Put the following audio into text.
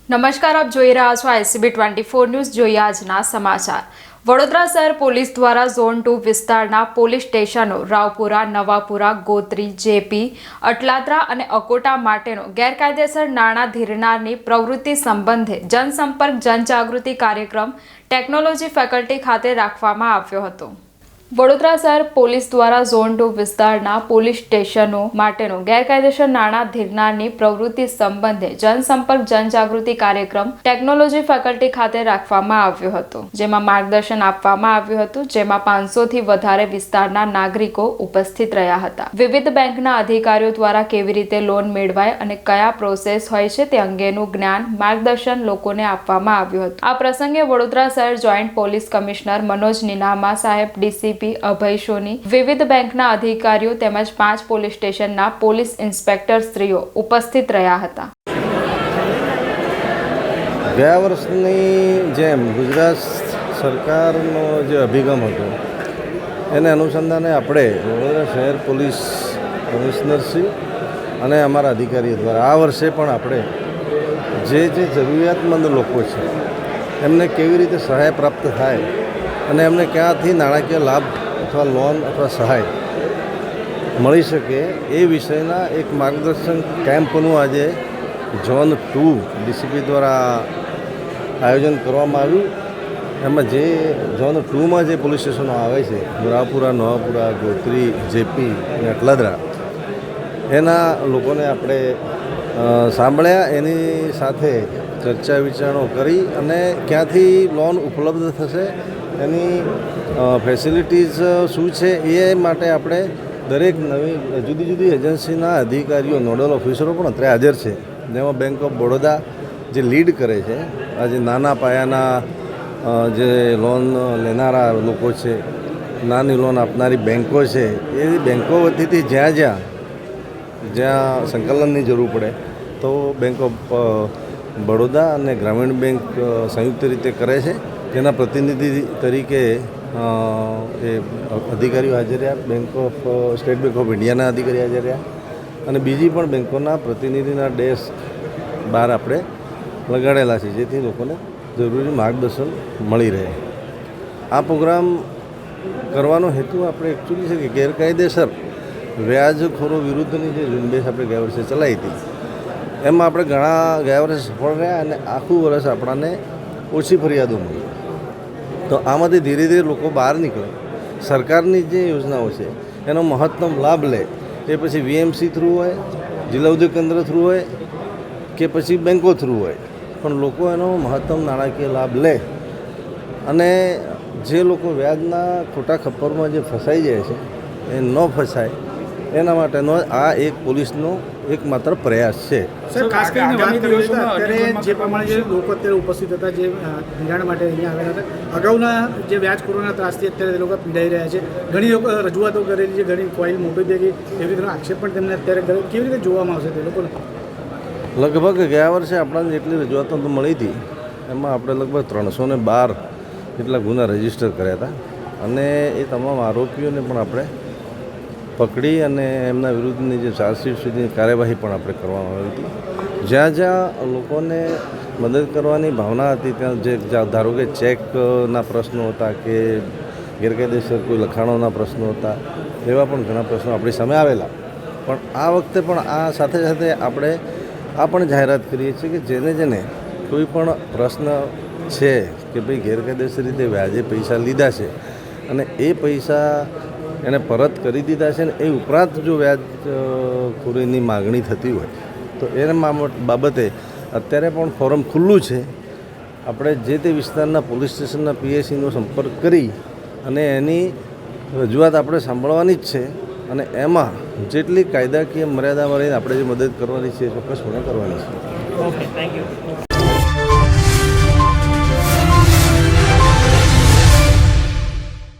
નમસ્કાર, આપ જોઈ રહ્યા છો ICB 24 ન્યૂઝ. જોઈએ આજના સમાચાર. વડોદરા શહેર પોલીસ દ્વારા ઝોન 2 વિસ્તારના પોલીસ સ્ટેશનો રાવપુરા, નવાપુરા, ગોત્રી, જેપી, અટલાદરા અને અકોટા માટેનો ગેરકાયદેસર નાણાં ધીરનારની પ્રવૃત્તિ સંબંધે જનસંપર્ક જનજાગૃતિ કાર્યક્રમ ટેકનોલોજી ફેકલ્ટી ખાતે રાખવામાં આવ્યો હતો. વડોદરા શહેર પોલીસ દ્વારા ઝોન 2 વિસ્તારના પોલીસ સ્ટેશનો માટેનો ગેરકાયદેસર નાણાં ધીરનારની પ્રવૃત્તિ સંબંધે જનસંપર્ક જનજાગૃતિ કાર્યક્રમ ટેકનોલોજી ફેકલ્ટી ખાતે રાખવામાં આવ્યો હતો, જેમાં માર્ગદર્શન આપવામાં આવ્યું હતું, જેમાં 500 થી વધારે વિસ્તારના નાગરિકો ઉપસ્થિત રહ્યા હતા. વિવિધ બેંકના અધિકારીઓ દ્વારા કેવી રીતે લોન મેળવાય અને કયા પ્રોસેસ હોય છે તે અંગેનું જ્ઞાન માર્ગદર્શન લોકોને આપવામાં આવ્યું હતું. આ પ્રસંગે વડોદરા શહેર joint police commissioner Manoj Ninama સાહેબ, ડીસીપી અભય સોની, વિવિધ બેંકના અધિકારીઓ તેમજ 5 પોલીસ સ્ટેશનના પોલીસ ઇન્સ્પેક્ટર શ્રીઓ ઉપસ્થિત રહ્યા હતા. ગયા વર્ષની જેમ ગુજરાત સરકારનો જે અભિગમ હતો એને અનુસંધાને આપણે વડોદરા શહેર પોલીસ કમિશનરશ્રી અને અમારા અધિકારીઓ દ્વારા આ વર્ષે પણ આપણે જે જરૂરિયાતમંદ લોકો છે એમને કેવી રીતે સહાય પ્રાપ્ત થાય અને એમને ક્યાંથી નાણાકીય લાભ અથવા લોન અથવા સહાય મળી શકે એ વિષયના એક માર્ગદર્શન કેમ્પનું આજે ઝોન 2 ડીસીપી દ્વારા આયોજન કરવામાં આવ્યું. એમાં જે ઝોન 2માં જે પોલીસ સ્ટેશનો આવે છે, રાવપુરા, નવાપુરા, ગોત્રી, જેપી અને અટલાદરા, એના લોકોને આપણે સાંભળ્યા, એની સાથે ચર્ચા વિચારણો કરી અને ક્યાંથી લોન ઉપલબ્ધ થશે, એની ફેસિલિટીઝ શું છે એ માટે આપણે દરેક નવી જુદી જુદી એજન્સીના અધિકારીઓ, નોડલ ઓફિસરો પણ અત્યારે હાજર છે, જેમાં બેંક ઓફ બરોડા જે લીડ કરે છે. આજે નાના પાયાના જે લોન લેનારા લોકો છે, નાની લોન આપનારી બેંકો છે, એ બેંકો વતીથી જ્યાં સંકલનની જરૂર પડે તો બેંક ઓફ બરોડા અને ગ્રામીણ બેંક સંયુક્ત રીતે કરે છે. તેના પ્રતિનિધિ તરીકે એ અધિકારીઓ હાજર રહ્યા, સ્ટેટ બેંક ઓફ ઇન્ડિયાના અધિકારી હાજર રહ્યા અને બીજી પણ બેંકોના પ્રતિનિધિના ડેસ્ક બહાર આપણે લગાડેલા છે, જેથી લોકોને જરૂરી માર્ગદર્શન મળી રહે. આ પ્રોગ્રામ કરવાનો હેતુ આપણે એકચ્યુઅલી છે કે ગેરકાયદેસર વ્યાજખોરો વિરુદ્ધની જે ઝુંબેશ આપણે ગયા વર્ષે ચલાવી હતી એમાં આપણે ગયા વર્ષે સફળ રહ્યા અને આખું વર્ષ આપણને ઓછી ફરિયાદો મળી. તો આમાંથી ધીરે ધીરે લોકો બહાર નીકળે, સરકારની જે યોજનાઓ છે એનો મહત્તમ લાભ લે, એ પછી વીએમસી થ્રુ હોય, જિલ્લા ઉદ્યોગ કેન્દ્ર થ્રુ હોય કે પછી બેંકો થ્રુ હોય, પણ લોકો એનો મહત્તમ નાણાકીય લાભ લે અને જે લોકો વ્યાજના ખોટા ખપ્પરમાં જે ફસાઈ જાય છે એ ન ફસાય એના માટેનો આ એક પોલીસનો એકમાત્ર પ્રયાસ છે. સર, ખાસ કરીને અત્યારે જે પ્રમાણે જે લોકો અત્યારે ઉપસ્થિત હતા, જે ધિરાણ માટે અહીંયા આવેલા હતા, અગાઉના જે વ્યાજખોરોના ત્રાસથી અત્યારે તે લોકો પીડાઈ રહ્યા છે, ઘણી લોકો રજૂઆતો કરેલી છે, ઘણી ફાઇલ મોટી થઈ ગઈ, એવી રીતનો આક્ષેપ પણ તેમને અત્યારે કરે. કેવી રીતે જોવામાં આવશે તે લોકોને? લગભગ ગયા વર્ષે આપણને જેટલી રજૂઆતો તો મળી હતી એમાં આપણે લગભગ 312 જેટલા ગુના રજીસ્ટર કર્યા હતા અને એ તમામ આરોપીઓને પણ આપણે પકડી અને એમના વિરુદ્ધની જે ચાર્જશીટ સુધીની કાર્યવાહી પણ આપણે કરવામાં આવી હતી. જ્યાં જ્યાં લોકોને મદદ કરવાની ભાવના હતી ત્યાં જે ધારો કે ચેકના પ્રશ્નો હતા કે ગેરકાયદેસર કોઈ લખાણોના પ્રશ્નો હતા, એવા પણ ઘણા પ્રશ્નો આપણી સામે આવેલા. પણ આ વખતે પણ આ સાથે સાથે આપણે આ પણ જાહેરાત કરીએ છીએ કે જેને કોઈ પણ પ્રશ્ન છે કે ભાઈ ગેરકાયદેસર રીતે વ્યાજે પૈસા લીધા છે અને એ પૈસા એને પરત કરી દીધા છે ને એ ઉપરાંત જો વ્યાજખોરીની માગણી થતી હોય તો એના બાબતે અત્યારે પણ ફોરમ ખુલ્લું છે. આપણે જે તે વિસ્તારના પોલીસ સ્ટેશનના પીએસસીનો સંપર્ક કરી અને એની રજૂઆત આપણે સાંભળવાની જ છે અને એમાં જેટલી કાયદાકીય મર્યાદામાં રહીને આપણે જે મદદ કરવાની છે એ ચોક્કસપણે કરવાની છે. Okay, thank you.